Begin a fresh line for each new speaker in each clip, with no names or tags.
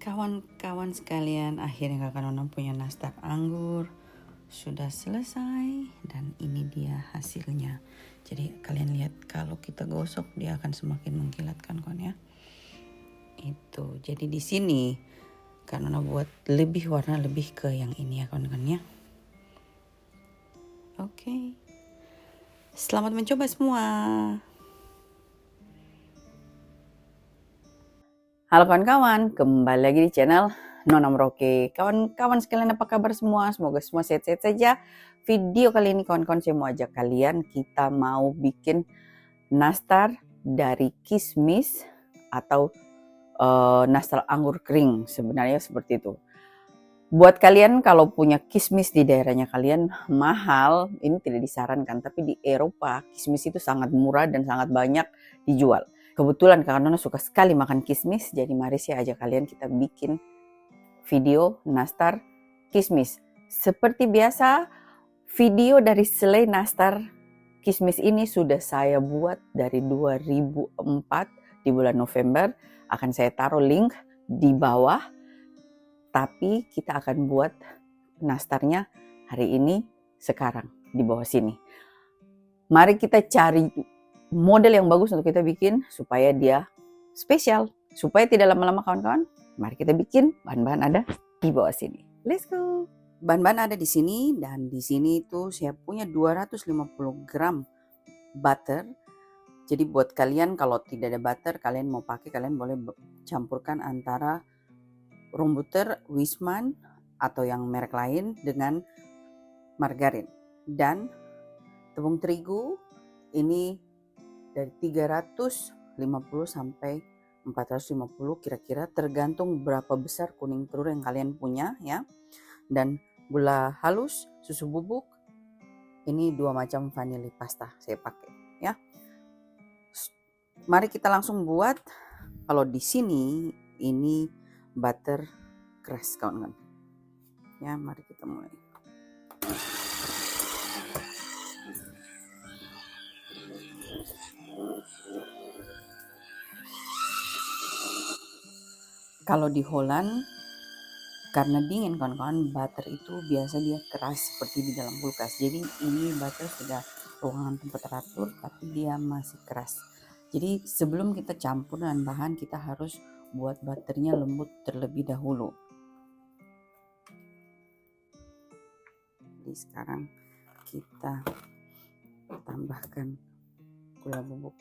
Kawan-kawan sekalian, akhirnya kakak Nona punya nastar anggur sudah selesai dan ini dia hasilnya. Jadi kalian lihat kalau kita gosok dia akan semakin mengkilatkan kawan ya. Itu. Jadi di sini Kak Nona buat lebih warna lebih ke yang ini ya kawan-kawan ya. Oke. Selamat mencoba semua. Halo kawan-kawan, kembali lagi di channel Nona Merauke. Kawan-kawan sekalian apa kabar semua? Semoga semua sehat-sehat saja. Video kali ini kawan-kawan saya mau ajak kalian, kita mau bikin nastar dari kismis atau nastar anggur kering. Sebenarnya seperti itu. Buat kalian kalau punya kismis di daerahnya kalian mahal, ini tidak disarankan. Tapi di Eropa kismis itu sangat murah dan sangat banyak dijual. Kebetulan Kak Nona suka sekali makan kismis, jadi mari saya ajak kalian kita bikin video nastar kismis. Seperti biasa, video dari selai nastar kismis ini sudah saya buat dari 2004 di bulan November. Akan saya taruh link di bawah, tapi kita akan buat nastarnya hari ini sekarang di bawah sini. Mari kita cari model yang bagus untuk kita bikin supaya dia spesial, supaya tidak lama-lama kawan-kawan. Mari kita bikin, bahan-bahan ada di bawah sini. Let's go. Bahan-bahan ada di sini dan di sini itu saya punya 250 gram butter. Jadi buat kalian kalau tidak ada butter, kalian mau pakai, kalian boleh campurkan antara room butter, Wisman atau yang merek lain dengan margarin. Dan tepung terigu ini dari 350 sampai 450 kira-kira, tergantung berapa besar kuning telur yang kalian punya ya. Dan gula halus, susu bubuk, ini 2 macam vanili pasta saya pakai ya. Mari kita langsung buat. Kalau di sini ini butter keras kawan-kawan ya. Mari kita mulai. Kalau di Holland karena dingin kawan-kawan, butter itu biasa dia keras seperti di dalam kulkas. Jadi ini butter sudah ruangan temperatur tapi dia masih keras. Jadi sebelum kita campur dengan bahan, kita harus buat butternya lembut terlebih dahulu. Jadi sekarang kita tambahkan gula bubuk.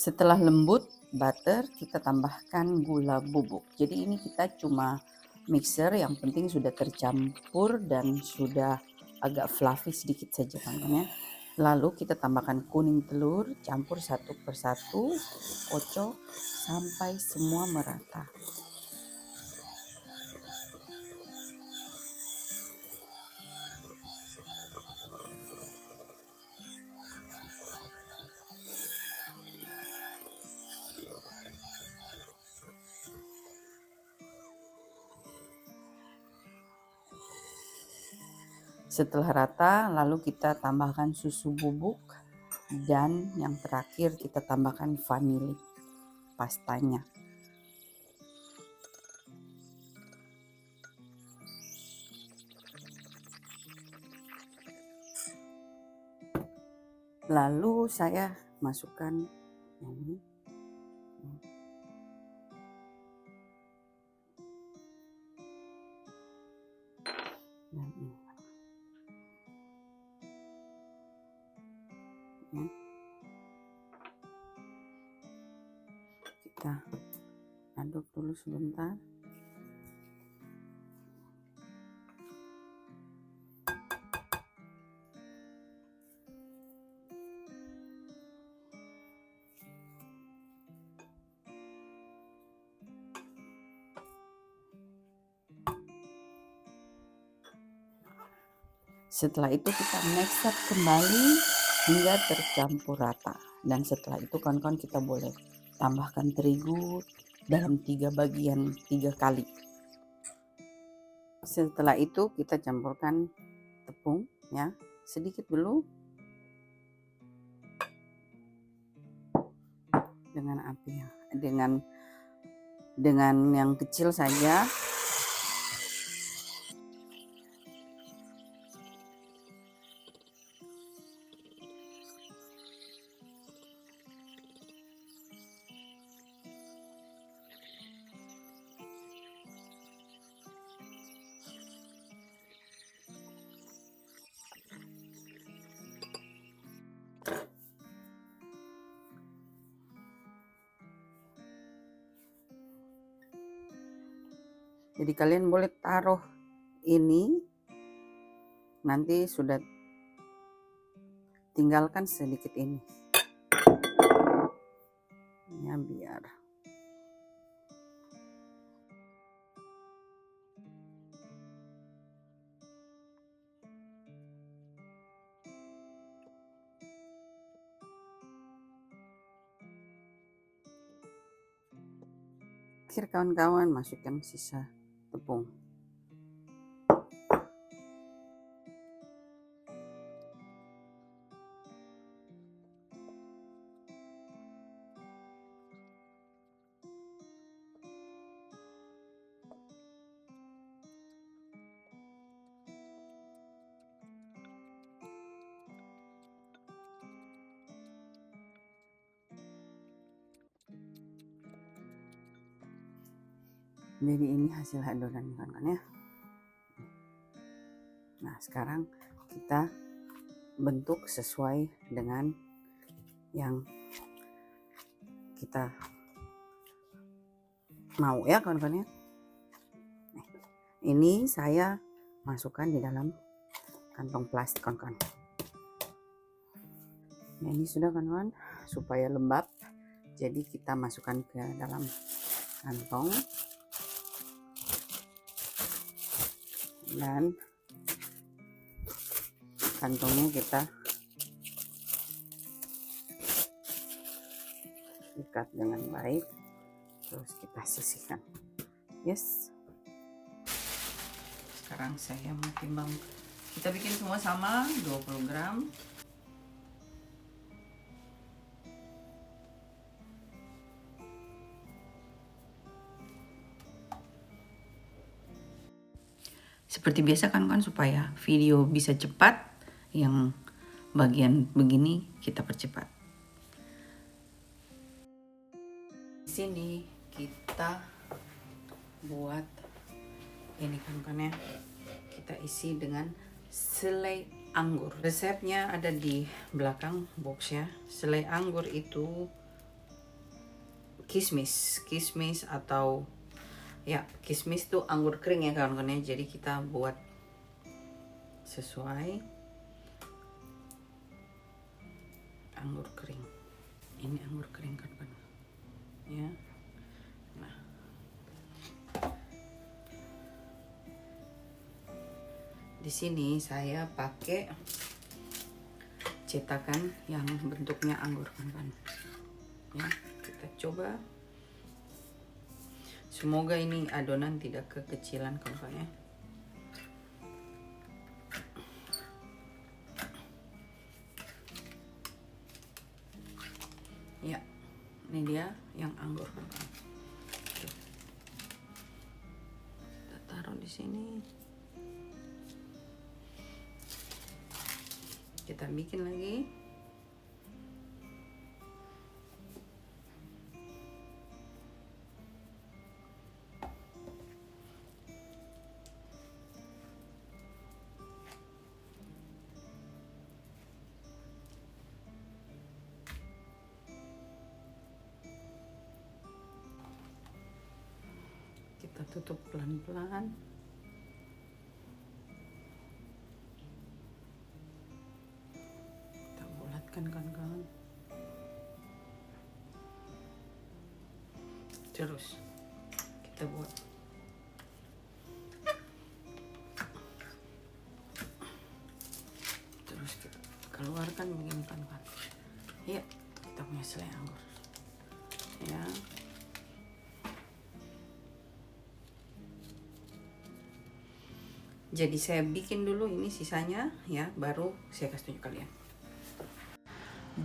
Setelah lembut butter, kita tambahkan gula bubuk. Jadi ini kita cuma mixer, yang penting sudah tercampur dan sudah agak fluffy sedikit saja teman-teman ya. Lalu kita tambahkan kuning telur, campur satu persatu, kocok sampai semua merata. Setelah rata, lalu kita tambahkan susu bubuk dan yang terakhir kita tambahkan vanili pastanya. Lalu saya masukkan ini. Dan ini. Kita aduk dulu sebentar. Setelah itu kita mixer kembali hingga tercampur rata. Dan setelah itu kawan-kawan kita boleh tambahkan terigu dalam 3 bagian 3 kali. Setelah itu kita campurkan tepung ya, sedikit dulu dengan api dengan yang kecil saja. Jadi kalian boleh taruh ini, nanti sudah tinggalkan sedikit ini ya, biar akhir kawan-kawan masukkan sisa tepung. Jadi ini hasil adonan kawan-kawan ya. Nah sekarang kita bentuk sesuai dengan yang kita mau ya kawan-kawan ya. Ini saya masukkan di dalam kantong plastik kawan-kawan. Nah, ini sudah kawan-kawan, supaya lembab. Jadi kita masukkan ke dalam kantong dan kantongnya kita ikat dengan baik, terus kita sisihkan. Yes, sekarang saya mau timbang. Kita bikin semua sama 20 gram. Seperti biasa kan supaya video bisa cepat, yang bagian begini kita percepat. Di sini kita buat ini kan ya, kita isi dengan selai anggur. Resepnya ada di belakang box ya. Selai anggur itu kismis atau ya, kismis tuh anggur kering ya kawan-kawan ya. Jadi kita buat sesuai anggur kering. Ini anggur kering kawan-kawan ya. Nah, di sini saya pakai cetakan yang bentuknya anggur kawan-kawan ya. Kita coba. Semoga ini adonan tidak kekecilan kawan-kawan ya. Ya, ini dia yang anggur kawan-kawan. Kita taruh di sini. Kita bikin lagi. Kita tutup pelan-pelan. Kita bulatkan kawan-kawan. Terus kita buat. Terus kita keluarkan begini kawan-kawan. Ya, kita punya selai anggur. Ya. Jadi saya bikin dulu ini sisanya ya, baru saya kasih tunjuk kalian.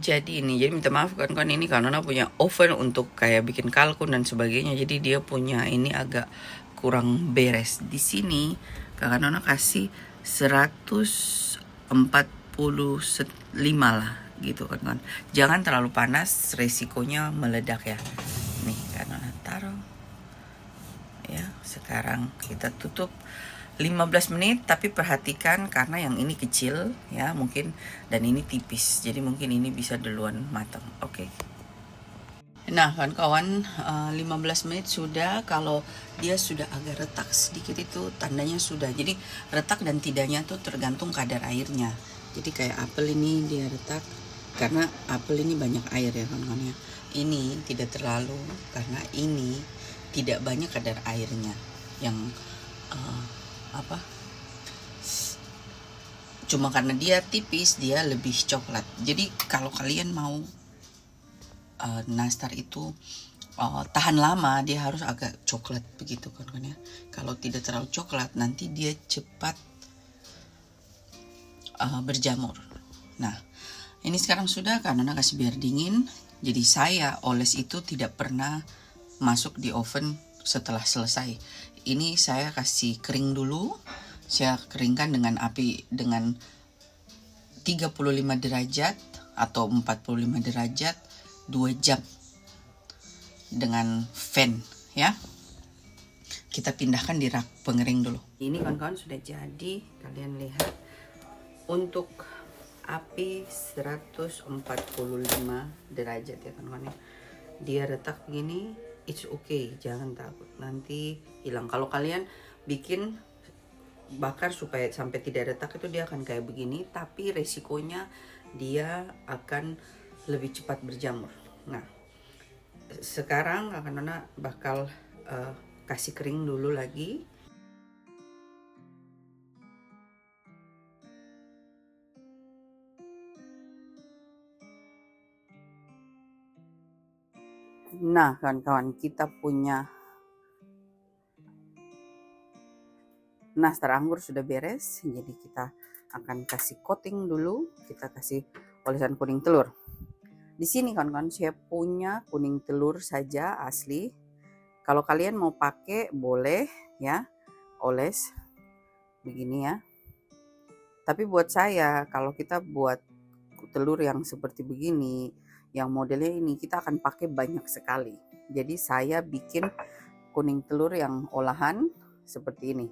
Jadi minta maaf kan ini karena punya oven untuk kayak bikin kalkun dan sebagainya. Jadi dia punya ini agak kurang beres. Di sini Kakak Nona kasih 145 lah gitu kan. Jangan terlalu panas, resikonya meledak ya. Nih Kakak Nona taruh. Ya, sekarang kita tutup 15 menit, tapi perhatikan karena yang ini kecil ya mungkin, dan ini tipis, jadi mungkin ini bisa duluan matang. Oke. Nah kawan-kawan, 15 menit sudah. Kalau dia sudah agak retak sedikit itu tandanya sudah. Jadi retak dan tidaknya tuh tergantung kadar airnya. Jadi kayak apel ini dia retak karena apel ini banyak air ya kawan-kawan ya. Ini tidak terlalu karena ini tidak banyak kadar airnya. Yang cuma karena dia tipis dia lebih coklat. Jadi kalau kalian mau nastar itu tahan lama, dia harus agak coklat begitu kan ya. Kalau tidak terlalu coklat nanti dia cepat berjamur. Nah ini sekarang sudah, karena kasih biar dingin. Jadi saya oles itu tidak pernah masuk di oven setelah selesai. Ini saya kasih kering dulu. Saya keringkan dengan api dengan 35 derajat atau 45 derajat 2 jam dengan fan ya. Kita pindahkan di rak pengering dulu. Ini kawan-kawan sudah jadi, kalian lihat. Untuk api 145 derajat ya kawan-kawan ya. Dia retak begini, it's okay, jangan takut nanti hilang. Kalau kalian bikin bakar supaya sampai tidak retak itu dia akan kayak begini, tapi resikonya dia akan lebih cepat berjamur. Nah sekarang Kakak Nona bakal kasih kering dulu lagi. Nah kawan-kawan, kita punya nastar anggur sudah beres. Jadi kita akan kasih coating dulu. Kita kasih olesan kuning telur. Di sini kawan-kawan saya punya kuning telur saja asli. Kalau kalian mau pakai boleh ya, oles begini ya. Tapi buat saya kalau kita buat telur yang seperti begini, yang modelnya ini, kita akan pakai banyak sekali. Jadi saya bikin kuning telur yang olahan seperti ini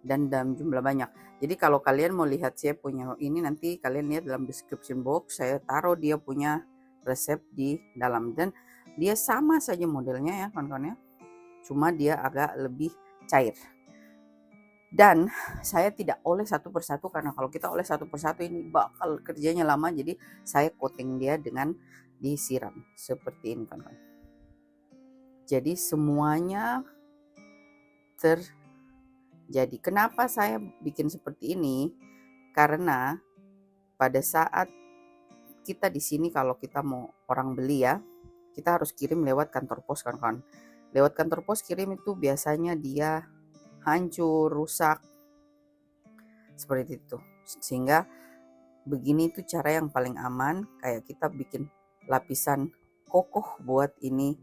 dan dalam jumlah banyak. Jadi kalau kalian mau lihat saya punya ini, nanti kalian lihat dalam description box, saya taruh dia punya resep di dalam, dan dia sama saja modelnya ya kawan-kawan ya, cuma dia agak lebih cair. Dan saya tidak oles satu persatu, karena kalau kita oles satu persatu ini bakal kerjanya lama. Jadi saya coating dia dengan disiram seperti ini kawan-kawan. Jadi semuanya jadi kenapa saya bikin seperti ini? Karena pada saat kita di sini kalau kita mau orang beli ya, kita harus kirim lewat kantor pos kan. Lewat kantor pos kirim itu biasanya dia hancur, rusak. Seperti itu. Sehingga begini itu cara yang paling aman, kayak kita bikin lapisan kokoh buat ini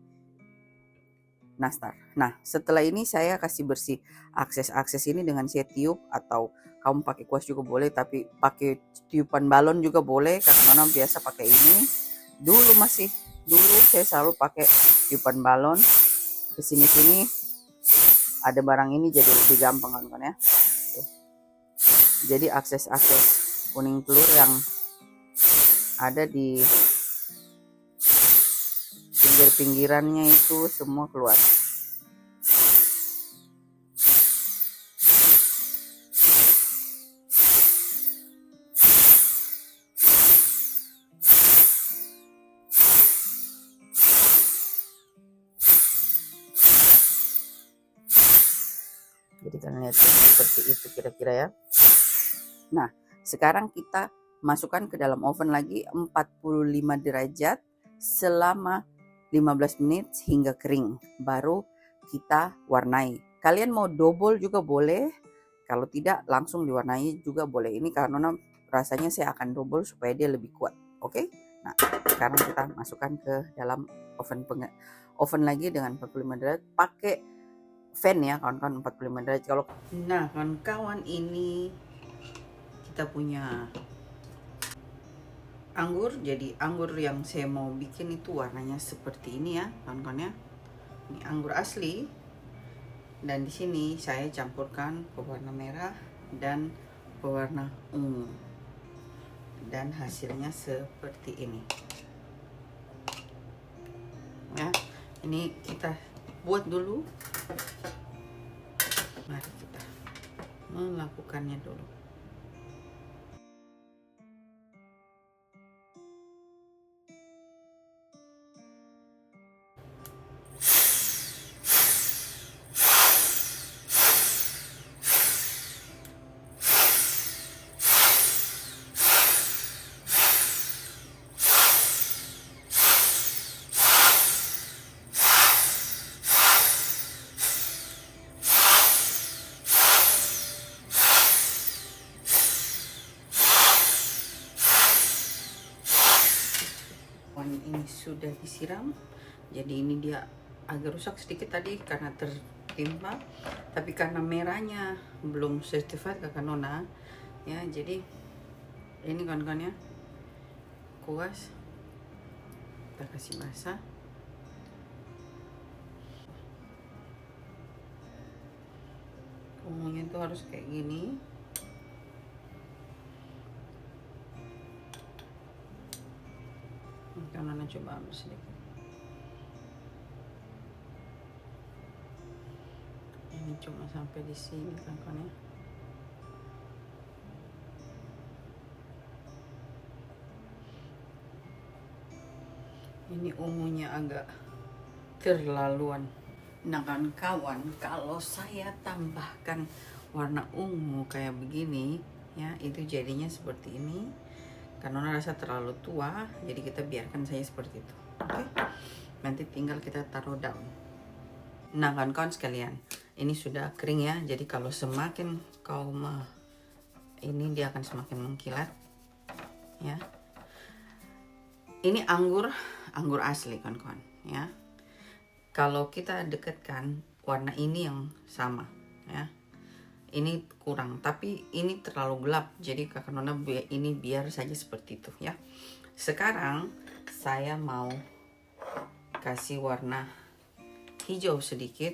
nastar. Nah setelah ini saya kasih bersih akses ini dengan saya tiup, atau kamu pakai kuas juga boleh, tapi pakai tiupan balon juga boleh. Karena Nona biasa pakai ini. Dulu saya selalu pakai tiupan balon. Kesini ada barang ini jadi lebih gampang kan ya. Jadi akses kuning telur yang ada di pinggir-pinggirannya itu semua keluar. Jadi kalian lihat seperti itu kira-kira ya. Nah sekarang kita masukkan ke dalam oven lagi 45 derajat selama 15 menit hingga kering, baru kita warnai. Kalian mau double juga boleh, Kalau tidak langsung diwarnai juga boleh. Ini karena rasanya saya akan double supaya dia lebih kuat. Oke. Nah, sekarang kita masukkan ke dalam oven lagi dengan 45 derajat. Pakai fan ya kawan-kawan, 45 derajat. Nah kawan-kawan, ini kita punya anggur. Jadi anggur yang saya mau bikin itu warnanya seperti ini ya kawan-kawan ya. Ini anggur asli. Dan di sini saya campurkan pewarna merah dan pewarna ungu. Dan hasilnya seperti ini. Ya, ini kita buat dulu. Mari kita melakukannya dulu. Ini sudah disiram, jadi ini dia agak rusak sedikit tadi karena tertimpa, tapi karena merahnya belum certified kakak Nona ya, jadi ini kawan-kawan ya, kuas kita kasih basah. Ungunya itu harus kayak gini. Nona coba ambil sedikit. Ini cuma sampai di sini kawan-kawan ya. Ini ungunya agak terlaluan. Nah kawan-kawan, kalau saya tambahkan warna ungu kayak begini ya, itu jadinya seperti ini. Karena rasa terlalu tua, jadi kita biarkan saja seperti itu. Oke, nanti tinggal kita taruh daun. Nah kawan-kawan sekalian, ini sudah kering ya, jadi kalau semakin kau ini dia akan semakin mengkilat ya. Ini anggur asli kawan-kawan ya. Kalau kita dekatkan warna ini yang sama ya, ini kurang, tapi ini terlalu gelap, jadi kakak Nona ini biar saja seperti itu ya. Sekarang saya mau kasih warna hijau sedikit,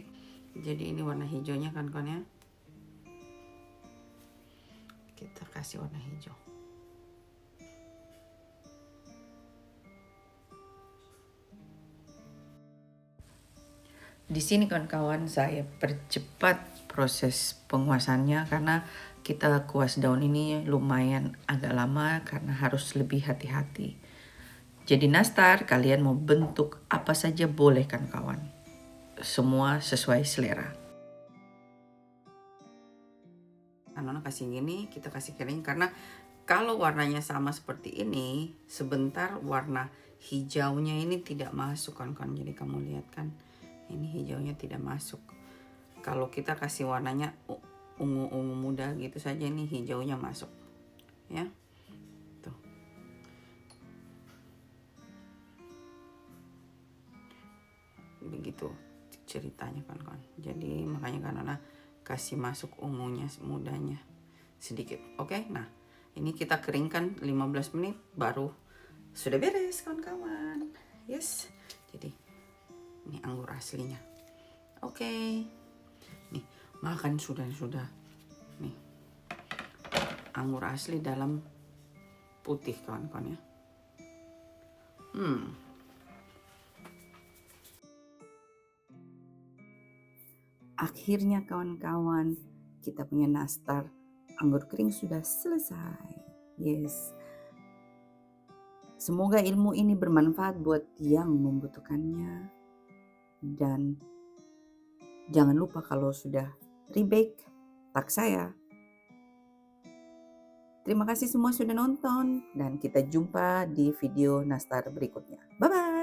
jadi ini warna hijaunya kawan-kawan ya, kita kasih warna hijau. Di sini kawan-kawan saya percepat proses penguasannya karena kita kuas daun ini lumayan agak lama karena harus lebih hati-hati. Jadi nastar kalian mau bentuk apa saja boleh kan kawan, semua sesuai selera. Nona kasih gini, kita kasih kering karena kalau warnanya sama seperti ini, sebentar warna hijaunya ini tidak masuk kawan-kawan. Jadi kamu lihat kan, ini hijaunya tidak masuk. Kalau kita kasih warnanya ungu-ungu muda gitu saja, ini hijaunya masuk ya. Tuh. Begitu ceritanya kawan-kawan. Jadi makanya karena kasih masuk ungunya mudanya sedikit. Oke, nah ini kita keringkan 15 menit baru sudah beres kawan-kawan. Yes, jadi ini anggur aslinya. Oke, nih makan sudah nih anggur asli dalam putih kawan-kawan ya. Akhirnya kawan-kawan, kita punya nastar anggur kering sudah selesai. Yes. Semoga ilmu ini bermanfaat buat yang membutuhkannya. Dan jangan lupa kalau sudah rebake, tag saya. Terima kasih semua sudah nonton dan kita jumpa di video nastar berikutnya. Bye-bye.